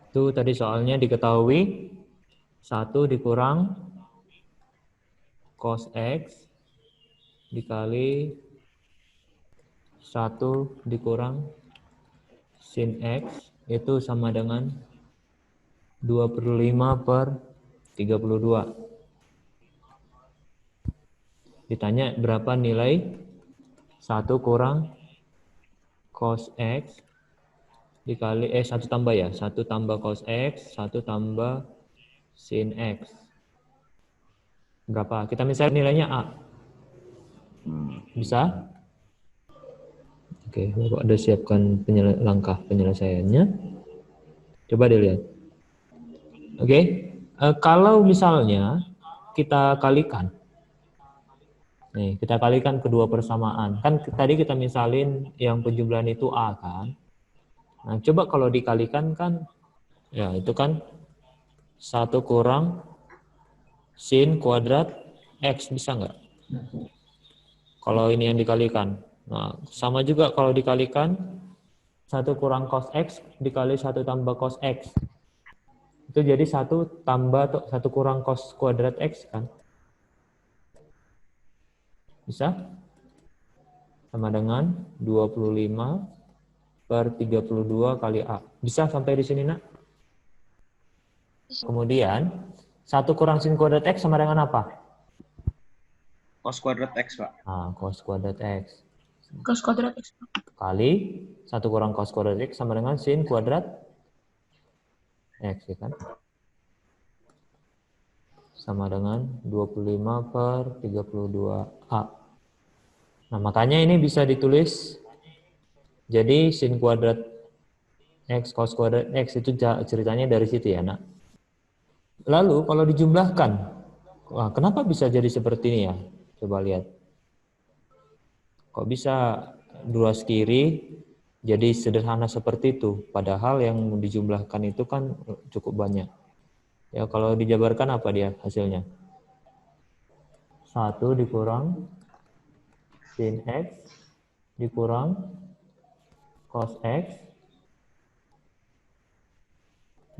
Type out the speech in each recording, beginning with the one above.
Itu tadi soalnya diketahui 1 dikurang cos X dikali 1 dikurang sin X itu sama dengan 25/32. Ditanya berapa nilai 1 kurang cos X dikali 1 tambah ya, 1 tambah cos X, 1 tambah sin X. Berapa? Kita misalnya nilainya A. Bisa? Oke, Bapak udah siapkan langkah penyelesaiannya. Coba dilihat. Oke, kalau misalnya kita kalikan. Nih, kita kalikan kedua persamaan. Kan tadi kita misalin yang penjumlahan itu A kan. Nah, coba kalau dikalikan kan, ya itu kan 1 kurang sin kuadrat X, bisa nggak? Kalau ini yang dikalikan. Nah, sama juga kalau dikalikan 1 kurang cos X dikali 1 tambah cos X. Itu jadi 1 tambah 1 kurang cos kuadrat X kan. Bisa? Sama dengan 25/32 kali A. Bisa sampai di sini, Nak? Kemudian 1 kurang sin kuadrat X sama dengan apa? Cos kuadrat X, Pak. Nah, cos kuadrat X. Cos kuadrat X. Kali 1 kurang cos kuadrat X sama dengan sin kuadrat X, ya kan? Sama dengan 25/32A. Nah, makanya ini bisa ditulis jadi sin kuadrat X cos kuadrat X itu ceritanya dari situ ya, Nak. Lalu kalau dijumlahkan, wah, kenapa bisa jadi seperti ini ya? Coba lihat. Kok bisa ruas kiri jadi sederhana seperti itu, padahal yang dijumlahkan itu kan cukup banyak. Ya, kalau dijabarkan apa dia hasilnya? 1 dikurang sin X dikurang cos X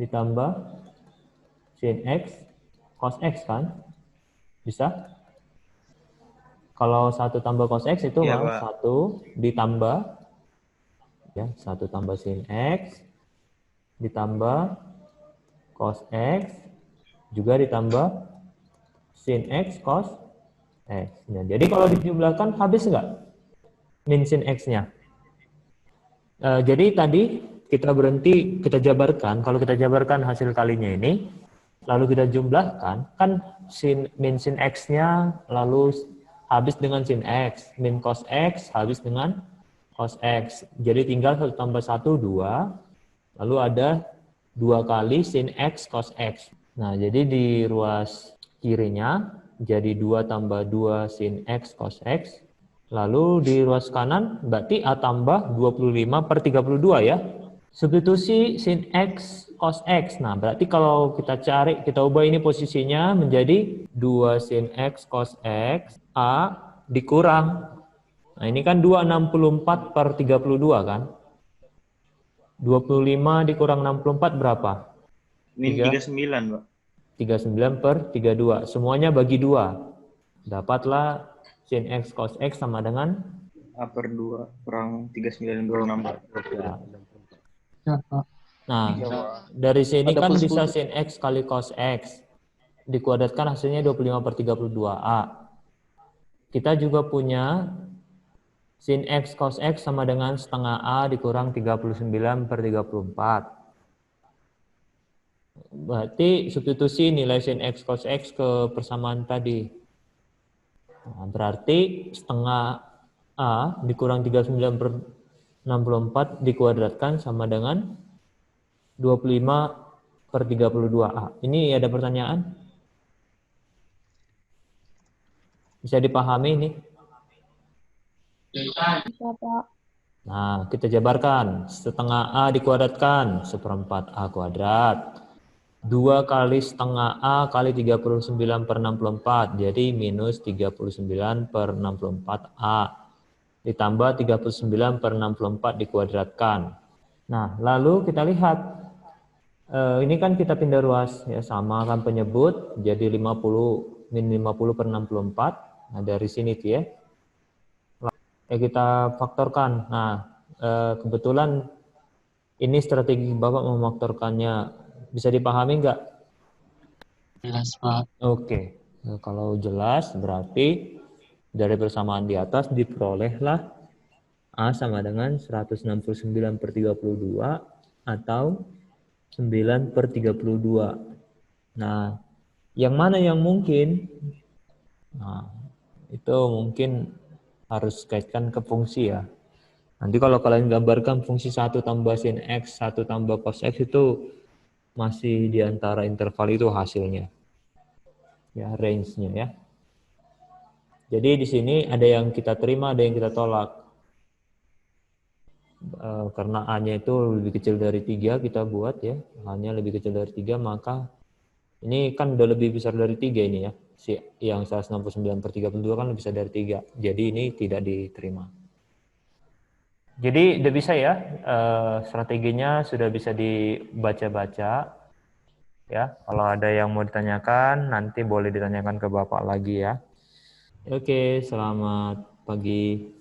ditambah sin X cos X kan? Bisa? Kalau 1 tambah cos X itu Iya, kan Pak. 1 ditambah ya, 1 tambah sin X ditambah cos X juga ditambah sin X cos X. Nah, jadi kalau dijumlahkan habis nggak min sin X-nya? Jadi tadi kita berhenti, kita jabarkan. Kalau kita jabarkan hasil kalinya ini, lalu kita jumlahkan, kan min sin X-nya lalu habis dengan sin X. Min cos X habis dengan cos X. Jadi tinggal 1 tambah 1, 2. Lalu ada 2 kali sin X cos X. Nah, jadi di ruas kirinya jadi 2 tambah 2 sin X cos X. Lalu di ruas kanan berarti A tambah 25/32 ya. Substitusi sin X cos X. Nah, berarti kalau kita cari, kita ubah ini posisinya menjadi 2 sin X cos X A dikurang. Nah, ini kan 264/32 kan. 25 dikurang 64 berapa? Min 39, Pak. 39/32. Semuanya bagi 2. Dapatlah sin X cos X sama dengan A/2 kurang 39/26, Pak. ya. Ya, Pak. Nah, Iya, Pak. dari sini Ada kan plus bisa plus. sin X kali cos X. Dikuadratkan hasilnya 25/32A. Kita juga punya sin X cos X sama dengan setengah A dikurang 39/34. Berarti substitusi nilai sin X cos X ke persamaan tadi. Nah, berarti setengah A dikurang 39/64 dikuadratkan sama dengan 25/32A. Ini ada pertanyaan? Bisa dipahami ini? Bisa, Pak. Nah, kita jabarkan. Setengah A dikuadratkan, 1/4 A kuadrat. 2 kali setengah A kali 39/64, jadi minus 39/64A. Ditambah 39/64 dikuadratkan. Nah, lalu kita lihat. Ini kan kita pindah ruas ya, sama kan penyebut jadi 50 min 50 per 64. Nah, dari sini tuh ya. Kita faktorkan. Nah, kebetulan ini strategi Bapak memfaktorkannya bisa dipahami nggak? Jelas, Pak. Oke. Nah, kalau jelas berarti dari persamaan di atas diperolehlah A sama dengan 169 per 32 atau 9 per 32. Nah, yang mana yang mungkin? Nah, itu mungkin harus kaitkan ke fungsi ya. Nanti kalau kalian gambarkan fungsi 1 tambah sin X, 1 tambah cos X itu masih di antara interval itu hasilnya. Ya, range-nya ya. Jadi di sini ada yang kita terima, ada yang kita tolak. Karena A-nya itu lebih kecil dari 3 kita buat ya. A-nya lebih kecil dari 3, maka ini kan udah lebih besar dari 3 ini ya. Yang 169 per 32 kan lebih besar dari 3. Jadi ini tidak diterima. Jadi udah bisa ya, strateginya sudah bisa dibaca-baca. Ya, kalau ada yang mau ditanyakan, nanti boleh ditanyakan ke Bapak lagi ya. Oke, selamat pagi.